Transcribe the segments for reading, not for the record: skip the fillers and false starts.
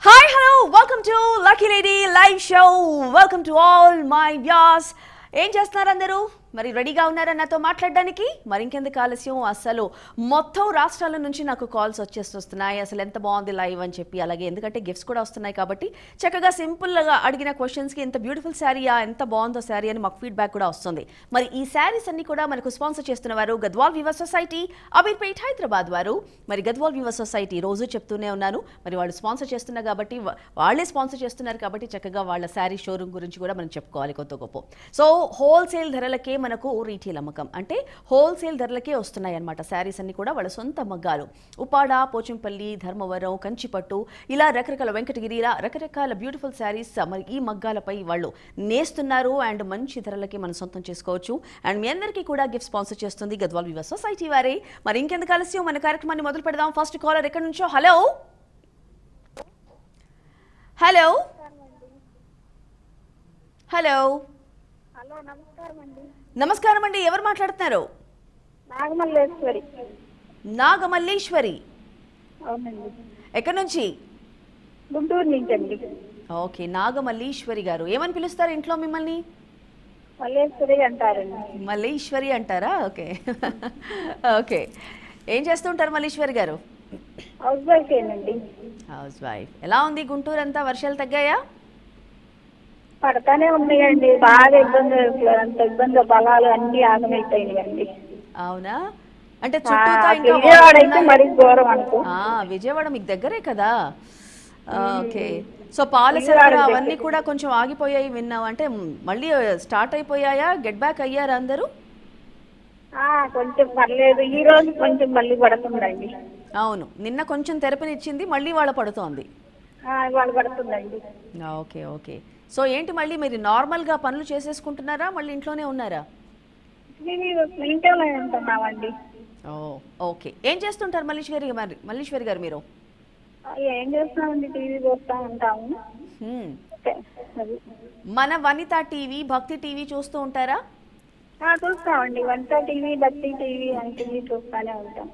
Hi, hello, welcome to Lucky Lady Live Show. Welcome to all my viewers. ఏం చేస్తున్నారు అందరూ? మరి రెడీగా ఉన్నారా నాతో మాట్లాడడానికి? మరి ఇంకెందుకు ఆలస్యం? అసలు మొత్తం రాష్ట్రాల నుంచి నాకు కాల్స్ వచ్చేస్తున్నాయి. అసలు ఎంత బాగుంది లైవ్ అని చెప్పి, అలాగే ఎందుకంటే గిఫ్ట్స్ కూడా వస్తున్నాయి కాబట్టి చక్కగా సింపుల్గా అడిగిన క్వశ్చన్స్కి ఎంత బ్యూటిఫుల్ శారీయా, ఎంత బాగుందో శారీ అని మాకు ఫీడ్బ్యాక్ కూడా వస్తుంది. మరి ఈ శారీస్ అన్ని కూడా మనకు స్పాన్సర్ చేస్తున్న వారు గద్వాల్ వివర్ సొసైటీ, అమీర్పేట్, హైదరాబాద్ వారు. మరి గద్వాల్ వివర్ సొసైటీ రోజు చెప్తూనే ఉన్నాను, మరి వాళ్ళు స్పాన్సర్ చేస్తున్నారు కాబట్టి, వాళ్ళే స్పాన్సర్ చేస్తున్నారు కాబట్టి చక్కగా వాళ్ళ శారీ షోరూమ్ గురించి కూడా మనం చెప్పుకోవాలి కొత్త గొప్ప. సో హోల్సేల్ ధరలకే మనకు రీటైల్ అమ్మకం అంటే హోల్సేల్ ధరలకే వస్తున్నాయి అన్నమాట శారీస్ అన్ని కూడా. వాళ్ళ సొంత మగ్గాలు ఉపాడ, పోచంపల్లి, ధర్మవరం, కంచిపట్టు, ఇలా రకరకాల వెంకటగిరి, ఇలా రకరకాల బ్యూటిఫుల్ శారీస్ మరి ఈ మగ్గాలపై వాళ్ళు నేస్తున్నారు. అండ్ మంచి ధరలకి మనం సొంతం చేసుకోవచ్చు. అండ్ మీ అందరికీ కూడా గిఫ్ట్ స్పాన్సర్ చేస్తుంది గద్వాల్ వివర్ సొసైటీ వారే. మరి ఇంకెందుకు ఆలస్యం, మన కార్యక్రమాన్ని మొదలు పెడదాం. ఫస్ట్ కాలర్ ఎక్కడి నుంచో. హలో హలో హలో నమస్కారం అండి. ఎవరు మాట్లాడుతున్నారు? నాగమల్లేశ్వరి. నాగమల్లేశ్వరి, అవునండి. ఎక్కడి నుంచి? గుంటూరు నుంచి అండి. ఓకే, నాగమల్లేశ్వరి గారు. ఏమని పిలుస్తారు ఇంట్లో మిమ్మల్ని? మల్లేశ్వరి అంటారండి. మల్లేశ్వరి అంటారా? Okay okay. ఏం చేస్తుంటారు మల్లేశ్వరి గారు? హౌస్ వైఫ్ ఏనండి. House wife. ఎలా ఉంది గుంటూరు అంతా? వర్షాలు తగ్గాయా? పడతానే ఉన్నాయండి. బాగా ఇబ్బంది, అంత ఇబ్బంది, పొలాలు అన్ని ఆగమైపోయినాయండి. అవునా? అంటే చుట్టూతా ఇంకా విజయవాడ అయితే మరి ఘోరం అనుకో. విజయవాడ మీకు దగ్గరే కదా. ఓకే. సో పాలసర అవన్నీ కూడా కొంచెం ఆగిపోయాయి విన్నాం. అంటే మళ్ళీ స్టార్ట్ అయిపోయాయా? గెట్ బ్యాక్ అయ్యారా అందరూ? కొంచెం పర్లేదు. ఈ రోజు కొంచెం మళ్ళీ పడుతుందండి. అవును, నిన్న కొంచెం తెరపనిచ్చింది, మళ్ళీ వాళ్ళ పడుతోంది. వాళ్ళు పడుతుందండి. Okay okay. సో ఏంటి, మళ్ళీ మీరు నార్మల్గా పనులు చేసేసుకుంటున్నారా, మళ్ళీ ఇంట్లోనే ఉన్నారా? ఇంట్లోనే ఉంటున్నామండి. ఓకే. ఏం చేస్తుంటారు మల్లేశ్వరి గారు మీరు? ఏం చేస్తామండి, టీవీ చూస్తూ ఉంటాము. మన వనిత టీవీ, భక్తి టీవీ చూస్తూ ఉంటారా? చూస్తామండి. వంట టీవీ, భక్తి టీవీ అన్ని చూస్తూనే ఉంటాం.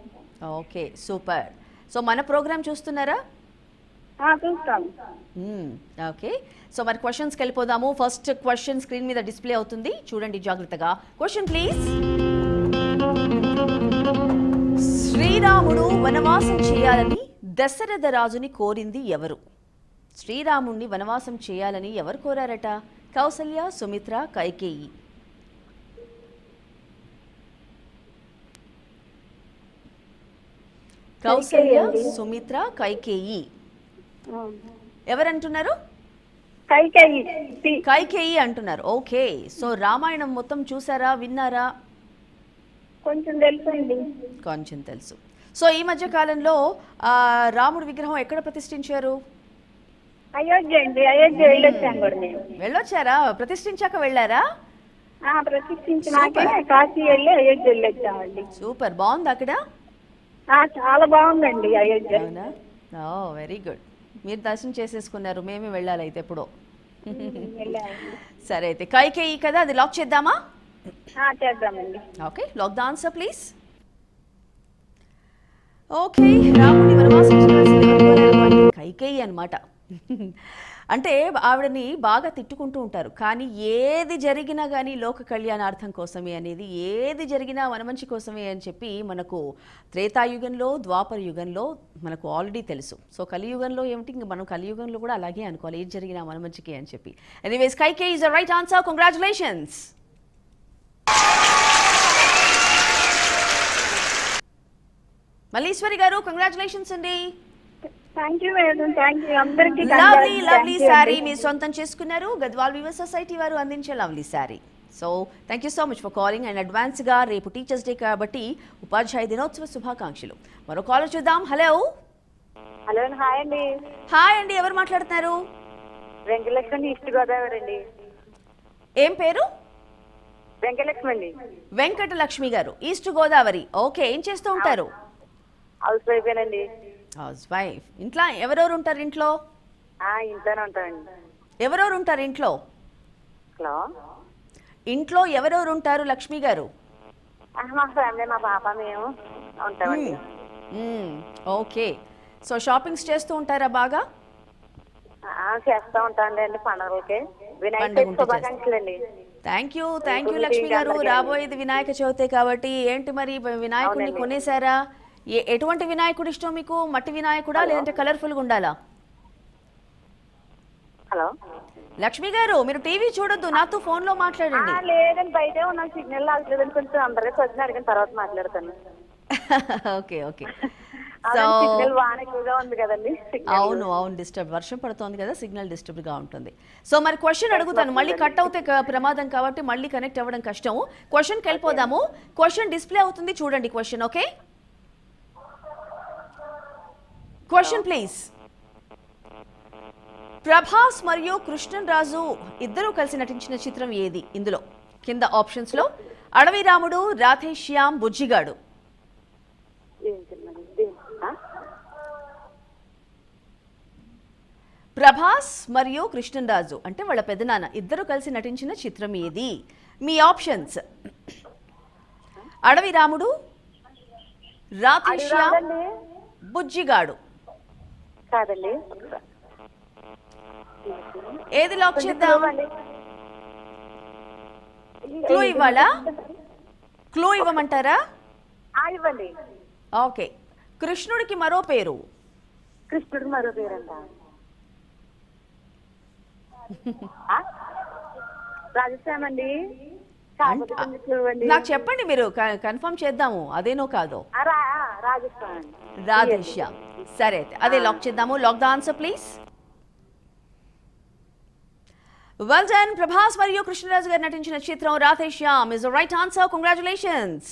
Okay, super. సో మన ప్రోగ్రామ్ చూస్తున్నారా? చూస్తాం. ఓకే. సో మరి క్వశ్చన్స్కి వెళ్ళిపోదాము. ఫస్ట్ క్వశ్చన్ స్క్రీన్ మీద డిస్ప్లే అవుతుంది, చూడండి జాగ్రత్తగా. Question please. శ్రీరాముడు వనవాసం చేయాలని దశరథ రాజుని కోరింది ఎవరు? శ్రీరాముడిని వనవాసం చేయాలని ఎవరు కోరారట? కౌసల్య, సుమిత్ర, కైకేయి. కౌసల్య, సుమిత్ర, కైకేయి. ఎవరంటున్నారు? కైకేయి అంటున్నారు. ఓకే. సో రామాయణం మొత్తం చూసారా, విన్నారా? కొంచెం తెలుసండి. కొంచెం తెలుసు. సో ఈ మధ్య కాలంలో రాముడి విగ్రహం ఎక్కడ ప్రతిష్ఠించారు? అయోధ్య అండి. అయోధ్య వెళ్ళొచ్చాను కూడా నేను. వెళ్ళొచ్చారా? ప్రతిష్ఠించాక వెళ్ళారా? ప్రతిష్ఠించినాకే కాశీ వెళ్ళి అయోధ్య వెళ్ళొచ్చామండి. సూపర్. బాగుంది అక్కడ? చాలా బాగుందండి అయోధ్య. అవునా? Very good. మీరు దర్శనం చేసేసుకున్నారు, మేమే వెళ్ళాలి అయితే ఎప్పుడో. సరే అయితే కైకేయి కదా, అది లాక్ చేద్దామా? చేద్దామండి. Okay, lock the answer please. Okay, రాముడి వనవాసం కైకేయి అనమాట. అంటే ఆవిడని బాగా తిట్టుకుంటూ ఉంటారు, కానీ ఏది జరిగినా కానీ లోక కళ్యాణార్థం కోసమే అనేది, ఏది జరిగినా వనమంచి కోసమే అని చెప్పి మనకు త్రేతాయుగంలో, ద్వాపర యుగంలో మనకు ఆల్రెడీ తెలుసు. సో కలియుగంలో ఏమిటి, ఇంక మనం కలియుగంలో కూడా అలాగే అనుకోవాలి, ఏది జరిగినా వనమంచికి అని చెప్పి. Anyways Kaikeyi is the right answer. Congratulations. Malleswari గారు, కంగ్రాచులేషన్స్ అండి. లవ్లీ శారీ మీరు సొంతం చేసుకున్నారు. గద్వాల్ వివర్ సొసైటీ వారు అందించే lovely sari. So thank you so much for calling. And అడ్వాన్స్గా రేపు టీచర్స్ డే కాబట్టి ఉపాధ్యాయ దినోత్సవ శుభాకాంక్షలు. మరో కాలర్ చూద్దాం. Hello hello. హాయ్ అండి. హాయ్ అండి. ఎవరు మాట్లాడుతున్నారు? వెంకటలక్ష్మి, ఈస్ట్ గోదావరి అండి. ఏం పేరు? వెంకటలక్ష్మి అండి. వెంకటలక్ష్మి గారు, ఈస్ట్ గోదావరి. ఓకే, ఏం చేస్తూ ఉంటారు? హౌస్ వైఫ్ అండి. House wife. ఇంట్లో ఎవరెవరు ఉంటారు? ఇంట్లోనే ఉంటారండి. ఎవరెవరు ఉంటారు ఇంట్లో? ఇంట్లో ఎవరెవరు ఉంటారు లక్ష్మి గారు? మా ఫ్యామిలీ, మా పాప, మేము ఉంటామండి. ఓకే. సో షాపింగ్స్ చేస్తూ ఉంటారా బాగా? చేస్తా ఉంటాండి పండుగలకి. వినాయక పండగ చవితి ఉంటే శుభాకాంక్షలు అండి. థ్యాంక్ యూ లక్ష్మి గారు. రాబోయేది వినాయక చవితి కాబట్టి ఏంటి మరి వినాయకుడిని అవునండి. కొనేసారా? ఎటువంటి వినాయకుడు ఇష్టం మీకు? మట్టి వినాయకుడా లేదంటే కలర్ఫుల్గా ఉండాలా? హలో. లక్ష్మి గారు మీరు టీవీ చూడొద్దు, నాతో ఫోన్లో మాట్లాడండి. లేదండి, బయటే ఉన్నాను, సిగ్నల్ లాగలేదని కొంచెం అందరికీ క్వశ్చన్ అడిగిన తర్వాత మాట్లాడతాను. Okay okay. సో అవునండి, సిగ్నల్ వాన ఎక్కువగా ఉంది కదండి. అవును డిస్టర్బ్, వర్షం పడుతోంది కదా, సిగ్నల్ డిస్టర్బ్ గా ఉంటుంది. సో మరి క్వశ్చన్ అడుగుతాను, మళ్ళీ కట్ అవుతే ప్రమాదం కాబట్టి మళ్ళీ కనెక్ట్ అవ్వడం కష్టం. క్వశ్చన్కి వెళ్ళిపోదాము. క్వశ్చన్ డిస్ప్లే అవుతుంది చూడండి question. Okay, question please. Prabhas మరియు కృష్ణరాజు ఇద్దరూ కలిసి నటించిన చిత్రం ఏది? ఇందులో కింద ఆప్షన్స్ లో అడవి రాముడు, రాధేశ్యామ్, బుజ్జిగాడు. ప్రభాస్ మరియు కృష్ణరాజు అంటే వాళ్ళ పెదనాన్న ఇద్దరు కలిసి నటించిన చిత్రం ఏది? మీ ఆప్షన్స్ అడవి రాముడు, రాధేశ్యామ్, బుజ్జిగాడు. కాదండి, ఏది లాక్ చేద్దాం? క్లూ ఇవ్వాలా? క్లూ ఇవ్వమంటారా? ఇవ్వండి. ఓకే, కృష్ణుడికి మరో పేరు. కృష్ణుడు మరో పేరంట. రాజస్థాన్ అండి. నాకు చెప్పండి, మీరు కన్ఫర్మ్ చేద్దాము అదేనో కాదో. రాజస్థాన్. రాధేశ్యామ్. సరే అయితే అదే లాక్ చేద్దాము. Lock the answer please. Well done. Prabhas మరియు కృష్ణరాజు గారు నటించిన చిత్రం Radheshyam is the right answer. Congratulations.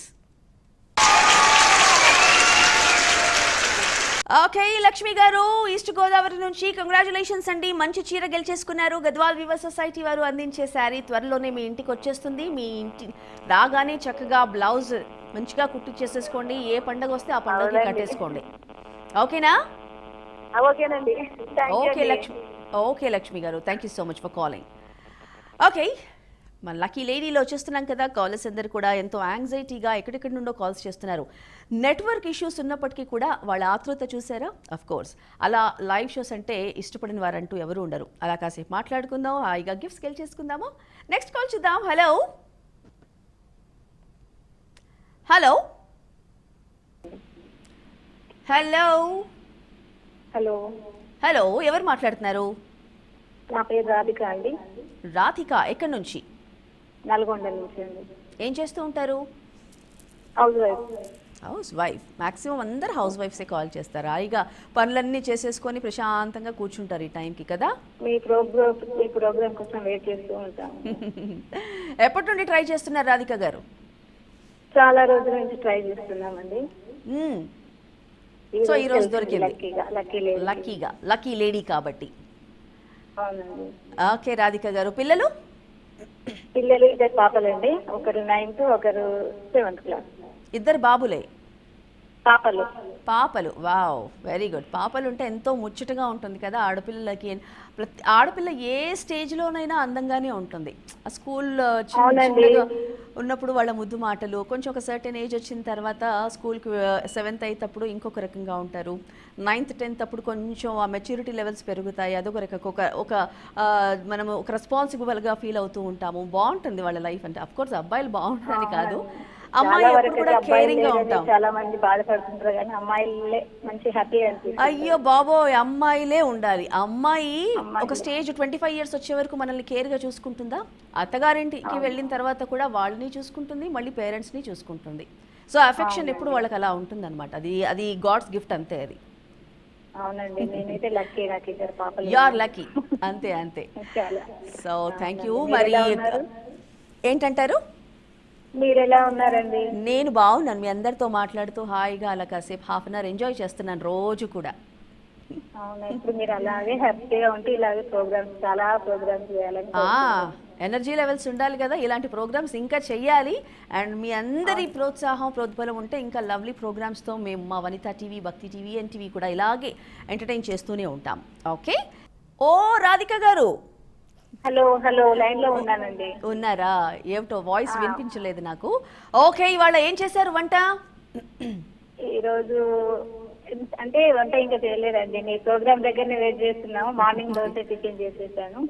Okay Lakshmi garu, East Godavari నుంచి కంగ్రాచులేషన్స్ అండి. మంచి చీర గెలిచేసుకున్నారు. గద్వాల్ వివర్ సొసైటీ వారు అందించే శారీ త్వరలోనే మీ ఇంటికి వచ్చేస్తుంది. మీ ఇంటి రాగానే చక్కగా బ్లౌజ్ మంచిగా కుట్టి చేసేసుకోండి. ఏ పండగ వస్తే ఆ పండగకి కట్టేసుకోండి. ఓకేనా? ఓకేనండి. ఓకే లక్ష్మి గారు, thank you so much for calling. Okay, మన లక్కీ లేడీలో వచ్చేస్తున్నాం కదా. కాలర్స్ అందరు కూడా ఎంతో యాంగ్జైటీగా ఎక్కడెక్కడి నుండో కాల్స్ చేస్తున్నారు. నెట్వర్క్ ఇష్యూస్ ఉన్నప్పటికీ కూడా వాళ్ళ ఆతృత చూసారా? అఫ్ కోర్స్ అలా లైవ్ షోస్ అంటే ఇష్టపడిన వారంటూ ఎవరు ఉండరు. అలా కాసేపు మాట్లాడుకుందాం, హాయిగా గిఫ్ట్స్ గెలిచేసుకుందాము. నెక్స్ట్ కాల్ చూద్దాం. Hello hello hello hello hello ఎవరు మాట్లాడుతున్నారు? నా పేరు రాధిక అండి. రాధిక, ఎక్కడి నుంచి? నల్గొండ నుంచి అండి. ఏం చేస్తూ ఉంటారు? House wife. House wife. Maximum అందరు హౌస్ వైఫ్సే కాల్ చేస్తారు. హాయిగా పనులన్నీ చేసేసుకొని ప్రశాంతంగా కూర్చుంటారు ఈ టైంకి కదా. మీ ప్రోగ్రామ్ కోసం వెయిట్ చేస్తూ ఉంటాను. ఎప్పటి నుండి ట్రై చేస్తున్నారు రాధిక గారు? చాలా రోజుల నుంచి ట్రై చేస్తున్నామండి. సో ఈ రోజు దొరికింది. లక్కీ లేడీ కాబట్టి. అవునండి. ఓకే రాధిక గారు, పిల్లలు? పిల్లలు ఇద్దరు పాపలండి. ఒకరు 9th, ఒకరు 7th క్లాస్. ఇద్దరు బాబులే? పాపలు. Wow, very good. పాపలు ఉంటే ఎంతో ముచ్చటగా ఉంటుంది కదా ఆడపిల్లలకి. ప్రతి ఆడపిల్ల ఏ స్టేజ్లోనైనా అందంగానే ఉంటుంది. ఆ స్కూల్ చిన్నగా ఉన్నప్పుడు వాళ్ళ ముద్దు మాటలు, కొంచెం ఒక సర్టెన్ ఏజ్ వచ్చిన తర్వాత స్కూల్కి 7th, 8th అప్పుడు ఇంకొక రకంగా ఉంటారు. 9th, 10th అప్పుడు కొంచెం ఆ మెచ్యూరిటీ లెవెల్స్ పెరుగుతాయి. అదొక ఒక మనము ఒక రెస్పాన్సిబుల్గా ఫీల్ అవుతూ ఉంటాము. బాగుంటుంది వాళ్ళ లైఫ్ అంటే. అఫ్ కోర్స్ అబ్బాయిలు బాగుంటుంది కాదు, అమ్మాయి ఎప్పుడు కూడా కేరింగ్ గా ఉంటాం. చాలా మంది బాధపడుతుంటారు కానీ అమ్మాయిలే మంచి హ్యాపీ అనిపిస్తుంది. అయ్యో బాబోయ్, అమ్మాయిలే ఉండాలి. అమ్మాయి ఒక స్టేజ్ 25 years వచ్చే వరకు మనల్ని కేర్ గా చూసుకుంటుందా? అత్తగారింటికి వెళ్ళిన తర్వాత కూడా వాళ్ళని చూసుకుంటుంది, మళ్ళీ పేరెంట్స్ ని చూసుకుంటుంది. సో అఫెక్షన్ ఎప్పుడు వాళ్ళకి అలా ఉంటుంది అనమాట. అది గాడ్స్ గిఫ్ట్ అంతే. అది అవునండి. నేనైతే లక్కీ. నాకు ఇద్దరు పాపలు. You are lucky. అంతే. So thank you. మరి ఏంటంటారు? మీరు ఎలా ఉన్నారండి? నేను బాగున్నాను. మీ అందరితో మాట్లాడుతూ హాయిగా అలా కాసేపు హాఫ్ అన్ అవర్ ఎంజాయ్ చేస్తున్నాను రోజు కూడా. అవునా, ఇప్పుడు మీరు అలాగే హ్యాపీగా ఉంటే ఇలాగే చాలా ప్రోగ్రామ్స్ చేయాలని. ఎనర్జీ లెవెల్స్ ఉండాలి కదా, ఇలాంటి ప్రోగ్రామ్స్ ఇంకా చెయ్యాలి. అండ్ మీ అందరి ప్రోత్సాహం ప్రోద్బలం ఉంటే ఇంకా లవ్లీ ప్రోగ్రామ్స్తో మేము మా వనితా టీవీ, భక్తి టీవీ, ఎన్టీవీ కూడా ఇలాగే ఎంటర్టైన్ చేస్తూనే ఉంటాం. ఓకే. ఓ రాధిక గారు, హలో లైన్ లో ఉన్నానండి. ఉన్నారా? ఏమిటో వాయిస్ వినిపించలేదు నాకు. ఓకే, ఇవాళ ఏం చేశారు వంట? ఈరోజు అంటే వంట ఇంకా చేయలేదండి. మీ ప్రోగ్రామ్ దగ్గరనే వెయిట్ చేస్తున్నాము. మార్నింగ్ దోశ టిఫిన్ చేసేసాను.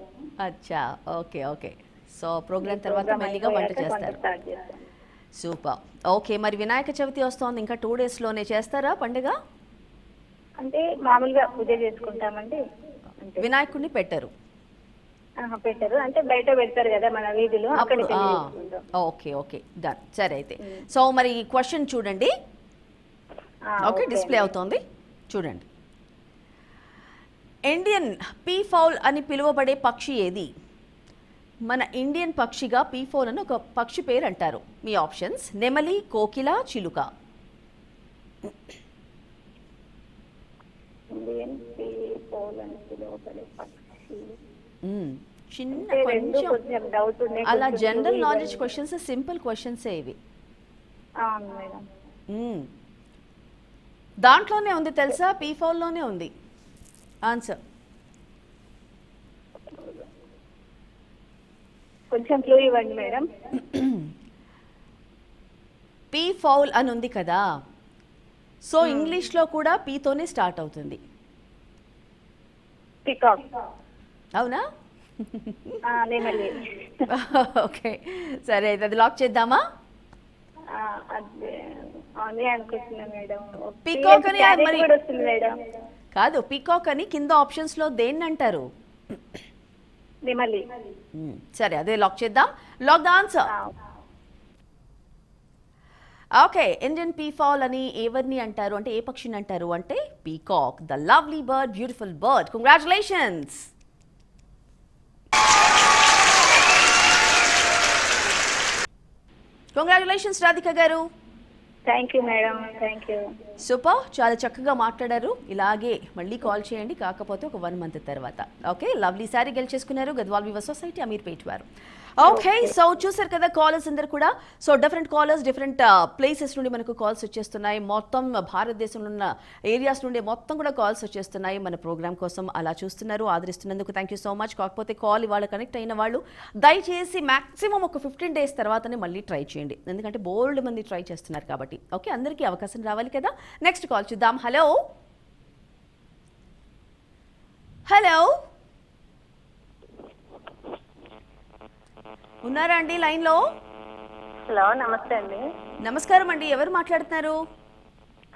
అచ్చా, ఓకే ఓకే. సో ప్రోగ్రామ్ తర్వాత మెల్లిగా వంట చేస్తారు. స్టార్ట్ చేస్తాను. సూపర్. ఓకే, మరి వినాయక చవితి వస్తోంది, ఇంకా 2 డేస్లోనే చేస్తారా పండుగ? అంటే మామూలుగా పూజ చేసుకుంటామండి. అంటే వినాయకుడిని పెట్టరు పెట్టారు, అంటే బయట పెడతారు కదా మన వీధిలో, అక్కడ అప్పుడు ఓకే ఓకే, డన్. సరే అయితే, సో మరి క్వశ్చన్ చూడండి. ఓకే, డిస్ప్లే అవుతోంది చూడండి. ఇండియన్ పీ ఫౌల్ అని పిలువబడే పక్షి ఏది? మన ఇండియన్ పక్షిగా పీ ఫౌల్ అని ఒక పక్షి పేరు అంటారు. మీ ఆప్షన్స్: నెమలి, కోకిల, చిలుక. ఇండియన్ పీపుల్ అని పిలువబడే పక్షి. చిన్న అంటే రెండు కొంచెం కొంచెం డౌట్ ఉన్నాయి. అలా కొంచెం జనరల్ ఇవి నాలెడ్జ్ క్వశ్చన్స్, సింపుల్ క్వశ్చన్స్ ఇవి. అవును మేడం. దాంట్లోనే ఉంది తెలుసా, పీ ఫౌల్లోనే ఉంది ఆన్సర్. కొంచెం క్లూ ఇవ్వండి మేడం. పీ ఫౌల్ అని ఉంది కదా, సో ఇంగ్లీష్లో కూడా పీతోనే స్టార్ట్ అవుతుంది. పికాక్. అవునా? నెమలి. ఓకే, సరే అయితే అది లాక్ చేద్దామా? అదే అదే అనుకుంటున్నా మేడం. పికాక్ అని క్యారెట్ మరి కూడా వస్తుంది మేడం. కాదు, పికాక్ అని కింద ఆప్షన్స్లో దేన్ని అంటారు? నెమలి. సరే, అదే లాక్ చేద్దాం. Lock the answer. Okay, Indian peafowl అని ఎవరిని అంటారు అంటే, ఏ పక్షిని అంటారు అంటే peacock, the lovely bird, beautiful bird. Congratulations. Congratulations Radhika garu. Thank you madam, thank you. Super, చాలా చక్కగా మాట్లాడారు. ఇలాగే మళ్ళీ కాల్ చేయండి, కాకపోతే ఒక 1 మంత్ తర్వాత. ఓకే, లవ్లీ సారీ గెలిచేసుకున్నారు గద్వాల్ వివా సొసైటీ అమీర్పేట్ వారు. ఓకే, సో చూసారు కదా కాలర్స్ అందరు కూడా. So different callers, different places నుండి మనకు కాల్స్ వచ్చేస్తున్నాయి. మొత్తం భారతదేశంలో ఉన్న ఏరియాస్ నుండి మొత్తం కూడా కాల్స్ వచ్చేస్తున్నాయి మన ప్రోగ్రామ్ కోసం. అలా చూస్తున్నారు, ఆదరిస్తున్నందుకు థ్యాంక్ యూ సో మచ్. కాకపోతే కాల్ ఇవాళ కనెక్ట్ అయిన వాళ్ళు దయచేసి మాక్సిమం ఒక 15 డేస్ తర్వాతనే మళ్ళీ ట్రై చేయండి, ఎందుకంటే బోల్డ్ మంది ట్రై చేస్తున్నారు కాబట్టి. ఓకే, అందరికీ అవకాశం రావాలి కదా. నెక్స్ట్ కాల్ చూద్దాం. హలో హలో, ఉన్నారా అండి లైన్లో? హలో, నమస్తే అండి. నమస్కారం అండి, ఎవరు మాట్లాడుతున్నారు?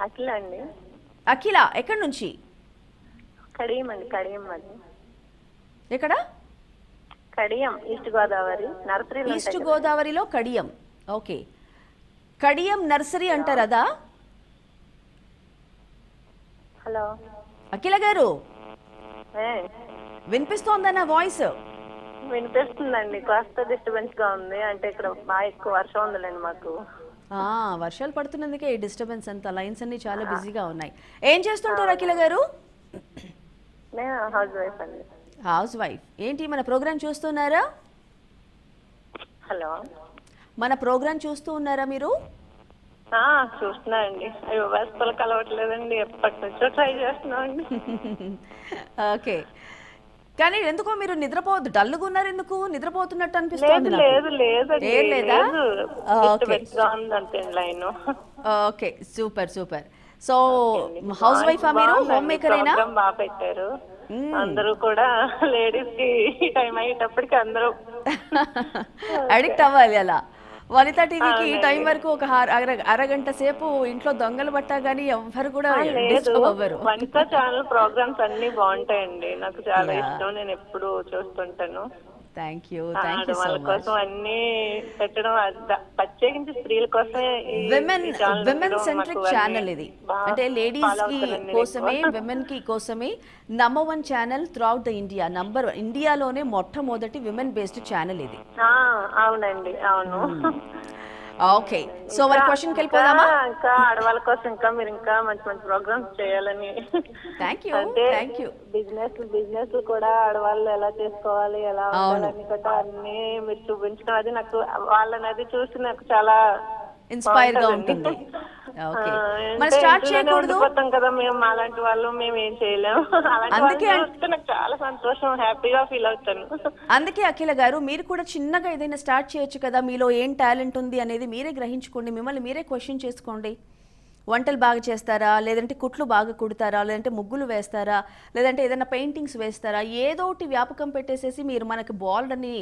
అఖిల అండి. అఖిల, ఎక్కడి నుంచి? కడియం అండి, కడియం అది. ఎక్కడ? కడియం, ఈస్ట్ గోదావరి నర్సరీలో. ఈస్ట్ గోదావరిలో కడియం. ఓకే, కడియం నర్సరీ అంటారు అదా? హలో అఖిల గారు, ఏ, వినిపిస్తోందా నా వాయిస్? వినిపిస్తుందండి. కాస్త డిస్టర్బెన్స్ గా ఉంది, అంటే ఇక్కడ బాగా ఎక్కువ వర్షం ఉందిలేండి మాకు. వర్షాలు పడుతున్నందుకే ఈ డిస్టర్బెన్స్ అంతా. లైన్స్ అన్ని చాలా బిజీగా ఉన్నాయి. ఏం చేస్తుంటారు అఖిల గారు? నేను హౌస్ వైఫ్ అండి. House wife. ఏంటి మన ప్రోగ్రామ్ చూస్తున్నారా? హలో, మన ప్రోగ్రామ్ చూస్తూ ఉన్నారా మీరు? చూస్తున్నా అండి. అయ్యో, వ్యస్తలు కలవట్లేదండి, ఎప్పటి నుంచో ట్రై చేస్తున్నాం అండి. ఓకే, కానీ ఎందుకో మీరు నిద్రపోవద్దు, డల్గా ఉన్నారు. ఎందుకు నిద్రపోతున్నట్టు అనిపిస్తుంది? లేదు లేదండి, ఏం లేదా? అంతే line. Okay, super super. So హౌస్ వైఫా మీరు? హోమ్ మేకరేనా? బాగా పెట్టారు. అందరూ కూడా లేడీస్ కి టైం అయ్యేటప్పటికి అందరూ అడిక్ట్ అవ్వాలి అలా. వనితా టీవీకి ఈ టైం వరకు ఒక అరగంట సేపు ఇంట్లో దొంగలు పట్టా గానీ ఎవ్వరు కూడా డిస్టర్బ్ అవ్వరు. వనితా ఛానల్ ప్రోగ్రామ్స్ అన్ని బాగుంటాయండి, నాకు చాలా ఇష్టం. నేను ఎప్పుడు చూస్తుంటాను. థ్యాంక్ యూ వాళ్ళ కోసం అన్ని పెట్టడం, ప్రత్యేకించి స్త్రీల కోసమే. విమెన్ సెంట్రిక్ ఛానల్ ఇది, అంటే లేడీస్ కి కోసమే, విమెన్ కి కోసమే number 1 channel throughout the India. ఇండియాలోనే మొట్టమొదటి విమెన్ బేస్డ్ ఛానల్ ఇది. అవునండి, అవును. ఓకే, సో మరి క్వశ్చన్కి వెళ్ళిపోదామా? ఇంకా ఆడవాళ్ళ కోసం ఇంకా మీరు ఇంకా మంచి మంచి ప్రోగ్రామ్స్ చేయాలని. Thank you. బిజినెస్ కూడా ఆడవాళ్ళు ఎలా చేసుకోవాలి, ఎలా ఉండాలని కూడా అన్ని మీరు చూపించడం, అది నాకు వాళ్ళని అది చూసి నాకు చాలా ఇన్స్పైర్ గా ఉంటుంది. ఓకే, మరి స్టార్ట్ చేయకూడదు కదా మేము, అలాంటి వాళ్ళు మేము ఏం చేయలేము. అందుకే నాకు చాలా సంతోషం, హ్యాపీగా ఫీల్ అవుతాను. అందుకే అఖిల గారు, మీరు కూడా చిన్నగా ఏదైనా స్టార్ట్ చేయొచ్చు కదా. మీలో ఏం టాలెంట్ ఉంది అనేది మీరే గ్రహించుకోండి, మిమ్మల్ని మీరే క్వశ్చన్ చేసుకోండి. వంటలు బాగా చేస్తారా, లేదంటే కుట్లు బాగా కుడతారా, లేదంటే ముగ్గులు వేస్తారా, లేదంటే ఏదైనా పెయింటింగ్స్ వేస్తారా, ఏదో ఒకటి వ్యాపకం పెట్టేసేసి మీరు మనకి బాల్డ్ అని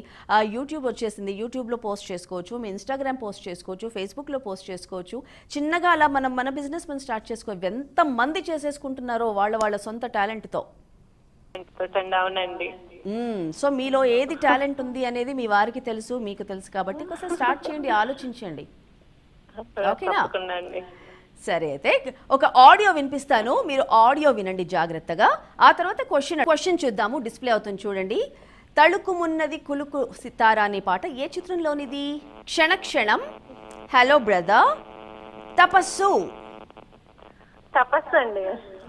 యూట్యూబ్ వచ్చేసింది, యూట్యూబ్లో పోస్ట్ చేసుకోవచ్చు, మీ ఇన్స్టాగ్రామ్ పోస్ట్ చేసుకోవచ్చు, ఫేస్బుక్లో పోస్ట్ చేసుకోవచ్చు. చిన్నగా అలా మన బిజినెస్ మనం స్టార్ట్ చేసుకోవచ్చు. ఎంతమంది చేసేసుకుంటున్నారో వాళ్ళ సొంత టాలెంట్తో. అవునండి. సో మీలో ఏది టాలెంట్ ఉంది అనేది మీ వారికి తెలుసు, మీకు తెలుసు కాబట్టి కొంచెం స్టార్ట్ చేయండి, ఆలోచించండి. ఓకేనా? తప్పకుండా అండి. సరే, అయితే ఒక ఆడియో వినిపిస్తాను, మీరు ఆడియో వినండి జాగ్రత్తగా. ఆ తర్వాత క్వశ్చన్ చూద్దాము, డిస్ప్లే అవుతుంది చూడండి. తళుకుమున్నది కులుకు సితారా అనే పాట ఏ చిత్రంలోనిది? క్షణక్షణం, హలో బ్రదర్, తపస్సు. తపస్సు అండి.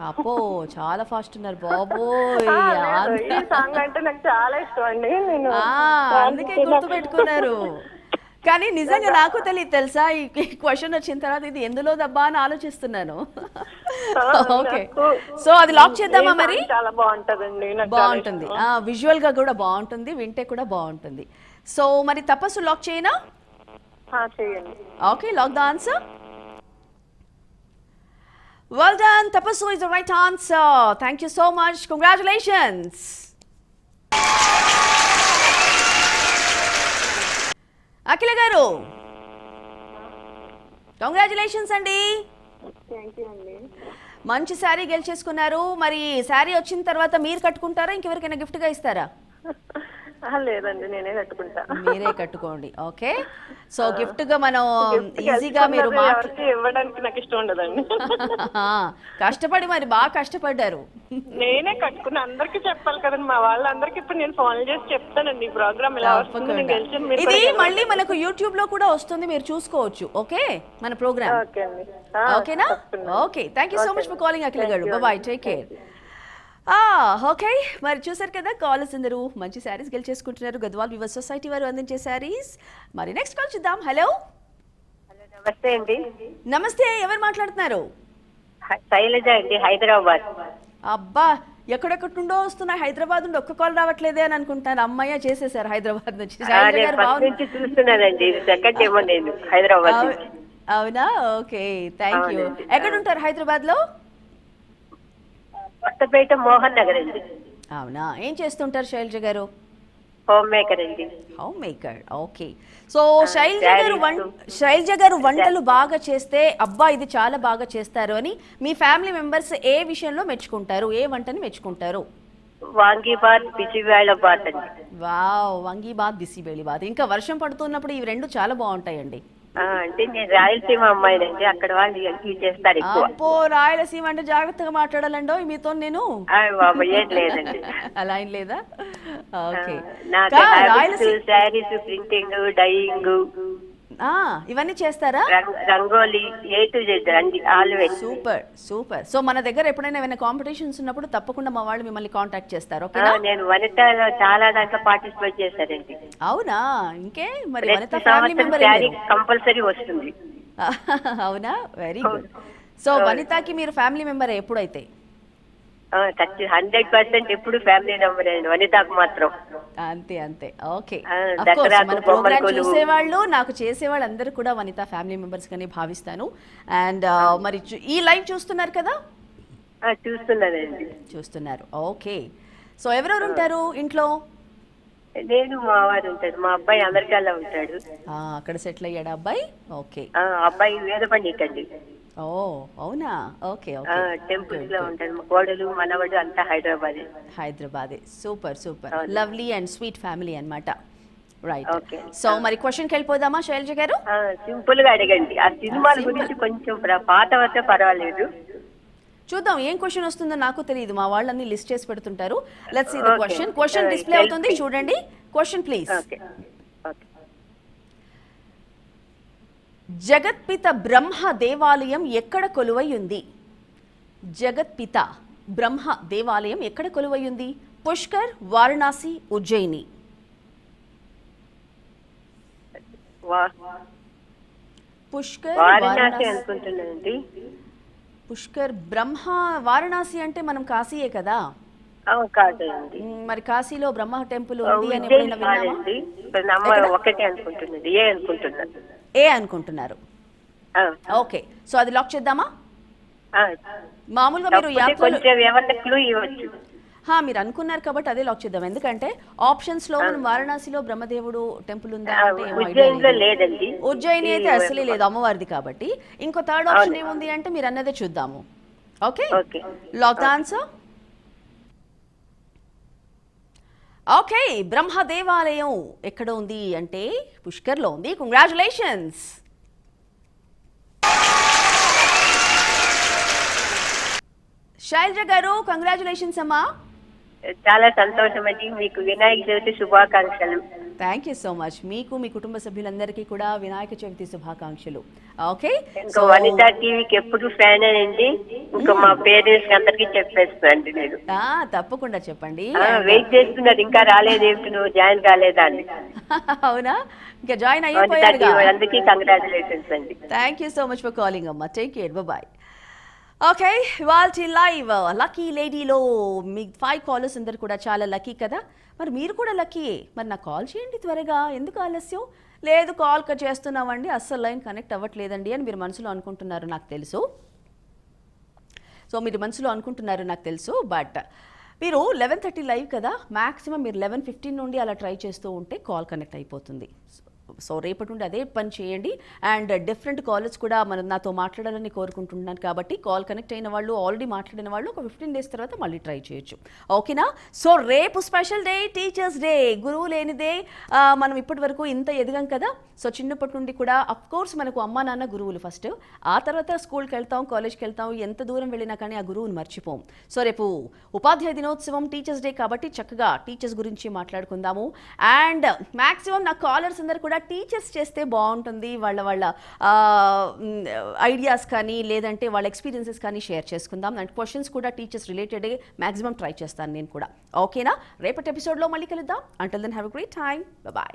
అప్పో చాలా ఫాస్ట్ ఉన్నారు బాబోయ్. ఈ సాంగ్ అంటే నాకు చాలా ఇష్టం అండి. నేను అందుకే గుర్తు పెట్టుకున్నారు. కానీ నిజంగా నాకు తెలియదు తెలుసా, ఈ క్వశ్చన్ వచ్చిన తర్వాత ఇది ఎందులో దబ్బా అని ఆలోచిస్తున్నాను. ఓకే, సో అది లాక్ చేద్దామా మరి? చాలా బాగుంటదండి, బాగుంటుంది, విజువల్ గా కూడా బాగుంటుంది, వింటే కూడా బాగుంటుంది. సో మరి తపస్సు లాక్ చేయనా? చేయండి. Okay, lock the answer. Well done, Tapassu is the right answer. Thank you so much. Congratulations. Akila garu. Congratulations andi. Thank you అండి. మంచి శారీ గెలిచేసుకున్నారు. మరి శారీ వచ్చిన తర్వాత మీరు కట్టుకుంటారా, ఇంకెవరికైనా గిఫ్ట్ గా ఇస్తారా? లేదండి, నేనే కట్టుకుంటా. మీరే కట్టుకోండి. ఓకే, సో గిఫ్ట్ గా మనం ఈజీగా మీరు ఇవ్వడానికి నాకు ఇష్టం ఉండదండి. కష్టపడి మరి బాగా కష్టపడ్డారు. నేనే కట్టుకుని అందరికి చెప్పాలి కదండి, మా వాళ్ళందరికి ఇప్పుడు నేను ఫోన్ చేసి చెప్తానండి ఈ ప్రోగ్రామ్ ఇలా వస్తుంది. ఇది మళ్ళీ మనకు యూట్యూబ్ లో కూడా వస్తుంది, మీరు చూసుకోవచ్చు. ఓకే, మన ప్రోగ్రామ్. ఓకేనా? Okay, thank you so much for calling Akhila garu. Bye, take care. Okay, మరి చూసారు కదా, కాలర్స్ అందరూ మంచి శారీస్ గెలిచేసుకుంటున్నారు. గద్వాల్ వివర్ సొసైటీ వారు అందించే శారీస్. మరి నెక్స్ట్ కాల్ చూద్దాం. హలో. నమస్తే అండి. నమస్తే, ఎవరు మాట్లాడుతున్నారు? శైలజ అండి, హైదరాబాద్. అబ్బా, ఎక్కడెక్కడి నుండో వస్తున్నాయి, హైదరాబాద్ నుండి ఒక్క కాల్ రావట్లేదే అని అనుకుంటాను. అమ్మయ్య చేసేసారు హైదరాబాద్ నుంచి. చూస్తున్నానండి, సెకండ్ ఏమో నేను హైదరాబాద్. అవునా? Okay, thank you. ఎక్కడ ఉంటారు హైదరాబాద్ లో? కొత్తపేట మోహన్ నగర్ అండి. అవునా, ఏం చేస్తుంటారు శైలజ గారు? హోమ్ మేకర్ అండి. Home maker, okay. So Shailaja garu వంటలు బాగా చేస్తే, అబ్బా ఇది చాలా బాగా చేస్తారు అని మీ ఫ్యామిలీ మెంబర్స్ ఏ విషయంలో మెచ్చుకుంటారు, ఏ వంటని మెచ్చుకుంటారు? వాంగీబాత్, బిసిబేళబాత్ అండి. వావ్, వాంగీబాత్, బిసిబేళబాత్. ఇంకా వర్షం పడుతున్నప్పుడు ఇవి రెండు చాలా బాగుంటాయండి. అంటే నేను రాయలసీమ అమ్మాయినండి, అక్కడ వాళ్ళు ఇవి చేస్తారు ఎక్కువ. అప్పో, రాయలసీమ అంటే జాగ్రత్తగా మాట్లాడాలండో మీతో నేను. ఏం లేదండి. అలా ఏం లేదా? ఓకే, శారీస్ ప్రింటింగ్, డైయింగ్ ఇవన్నీ చేస్తారా? రంగోలీ, ఏ టు జెడ్ అండి, ఆల్వేస్. Super super. సో మన దగ్గర ఎప్పుడైనా ఏమైనా కాంపిటీషన్స్ ఉన్నప్పుడు తప్పకుండా మా వాళ్ళు మిమ్మల్ని కాంటాక్ట్ చేస్తారు. ఓకేనా? నేను వనితలో చాలా దాంట్లో పార్టిసిపేట్ చేశానండి. అవునా? ఇంకే మరి వనిత ఫ్యామిలీ మెంబర్ కంపల్సరీ వస్తుంది. అవునా? Very good. సో వనితకి మీరు ఫ్యామిలీ మెంబర్ ఎప్పుడైతే? 100% ఎప్పుడు ఫ్యామిలీ మెంబర్ అండి, వనితకు మాత్రం. అంతే అంతే. ఓకే, మన ప్రోగ్రామ్ చూసేవాళ్ళు, నాకు చేసేవాళ్ళు అందరూ కూడా వనిత ఫ్యామిలీ మెంబర్స్ గానే భావిస్తాను. అండ్ మరి ఈ లైవ్ చూస్తున్నారు కదా? చూస్తున్నారు. ఓకే, సో ఎవరెవరు ఉంటారు ఇంట్లో? నేను, మా వారు ఉంటాడు, మా అబ్బాయి అమెరికాలో ఉంటాడు. అక్కడ సెటిల్ అయ్యాడు అబ్బాయి? ఓకే. అబ్బాయి వేద పండితండి. ఓ అవునా? Okay okay. టెంపుల్స్ లో ఉంటాడు. మా కోడలు, మనవడు అంతా హైదరాబాదే. Super super, lovely and sweet family అన్నమాట. రైట్. సో మరి క్వశ్చన్కి వెళ్ళిపోదామా శైలజ గారు? సింపుల్ గా అడగండి. ఆ సినిమాల గురించి కొంచెం పాత వస్తే పర్వాలేదు. చూద్దాం ఏం క్వశ్చన్ వస్తుందో, నాకు తెలియదు, మా వాళ్ళని లిస్ట్ చేసి పెడుతుంటారు. Let's see the question. Question display అవుతుంది చూడండి. Question please. జగత్పిత బ్రహ్మ దేవాలయం ఎక్కడ కొలువై ఉంది? జగత్పిత బ్రహ్మ దేవాలయం ఎక్కడ కొలువై ఉంది? పుష్కర్, వారణాసి, ఉజ్జయిని. పుష్కర్, పుష్కర్, బ్రహ్మ, వారణాసి అంటే మనం కాశీయే కదా? మరి కాశీలో బ్రహ్మ టెంపుల్ ఉంది అని ఎప్పుడైనా విన్నామా? ఏ అనుకుంటున్నారు. ఓకే, సో అది లాక్ చేద్దామా? ఆ, మామూలుగా మీరు తప్పితే యాత్రలు కొంచెం ఏమన్నా క్లూ ఇవ్వచ్చు. మీరు అనుకున్నారు కాబట్టి అదే లాక్ చేద్దాం. ఎందుకంటే ఆప్షన్స్ లో మనం వారణాసిలో బ్రహ్మదేవుడు టెంపుల్ ఉందా అంటే ఏమో idea ఉజ్జయినిలో లేదు. లేదండి. ఉజ్జయిని అయితే అసలే లేదు, అమ్మవారిది కాబట్టి. ఇంకో థర్డ్ ఆప్షన్ ఏముంది అంటే మీరు అన్నదే చూద్దాము. Okay, okay. Lock the answer. Okay, Brahma దేవాలయం ఎక్కడ ఉంది అంటే పుష్కర్లో ఉంది. కంగ్రాచులేషన్స్. శైలజ గారు కంగ్రాచులేషన్స్ అమ్మా. చాలా సంతోషం అండి. మీకు వినాయక చవితి శుభాకాంక్షలు. Thank you so much. మీకు మీ కుటుంబ సభ్యులందరికీ కూడా వినాయక చవితి శుభాకాంక్షలు. ఓకే, ఇంకా వనిత టీవీకి ఎప్పుడు ఫ్యాన్ అండి. ఇంకా మా పేరెంట్స్ అందరికి చెప్పేస్తానండి నేను. తప్పకుండా చెప్పండి. వెయిట్ చేస్తున్నారు, ఇంకా రాలేదేమిటి, నువ్వు జాయిన్ కాలేదా అని. అవునా, ఇంకా జాయిన్ వనిత అయిపోయారు. టీవీ అందరికీ కంగ్రాచులేషన్స్ అండి. Thank you so much for calling అమ్మా. Take care, bye. ఓకే, ఇవాల్టి లైవ్ లక్కీ లేడీలో మీ 5 కాలర్స్ అందరు కూడా చాలా లక్కీ కదా. మరి మీరు కూడా లక్కీయే. మరి నాకు కాల్ చేయండి త్వరగా. ఎందుకు ఆలస్యం? లేదు కాల్ చేస్తున్నామండి, అస్సలు లైన్ కనెక్ట్ అవ్వట్లేదండి అని మీరు మనసులో అనుకుంటున్నారు నాకు తెలుసు. సో మీరు మనసులో అనుకుంటున్నారు నాకు తెలుసు. బట్ మీరు 11:30 లైవ్ కదా, మ్యాక్సిమం మీరు 11:15 నుండి అలా ట్రై చేస్తూ ఉంటే కాల్ కనెక్ట్ అయిపోతుంది. సో రేపటి నుండి అదే పని చేయండి. అండ్ డిఫరెంట్ కాలర్స్ కూడా మనం నాతో మాట్లాడాలని కోరుకుంటున్నాను కాబట్టి కాల్ కనెక్ట్ అయిన వాళ్ళు, ఆల్రెడీ మాట్లాడిన వాళ్ళు ఒక 15 డేస్ తర్వాత మళ్ళీ ట్రై చేయొచ్చు. ఓకేనా? సో రేపు స్పెషల్ డే, టీచర్స్ డే. గురువు లేనిదే మనం ఇప్పటి వరకు ఇంత ఎదిగాం కదా. సో చిన్నప్పటి నుండి కూడా అఫ్ కోర్స్ మనకు అమ్మా నాన్న గురువులు ఫస్ట్, ఆ తర్వాత స్కూల్కి వెళ్తాం, కాలేజ్కి వెళ్తాం, ఎంత దూరం వెళ్ళినా కానీ ఆ గురువుని మర్చిపోం. సో రేపు ఉపాధ్యాయ దినోత్సవం, టీచర్స్ డే కాబట్టి చక్కగా టీచర్స్ గురించి మాట్లాడుకుందాము. అండ్ మ్యాక్సిమం నా కాలర్స్ అందరు కూడా టీచర్స్ చేస్తే బాగుంటుంది. వాళ్ళ ఐడియాస్ కానీ లేదంటే వాళ్ళ ఎక్స్పీరియన్సెస్ కానీ షేర్ చేసుకుందాం. అండ్ క్వశ్చన్స్ కూడా టీచర్స్ రిలేటెడ్ మ్యాక్సిమం ట్రై చేస్తాను నేను కూడా. ఓకేనా? రేపటి ఎపిసోడ్లో మళ్ళీ కలుద్దాం. Until then have a great time. Bye.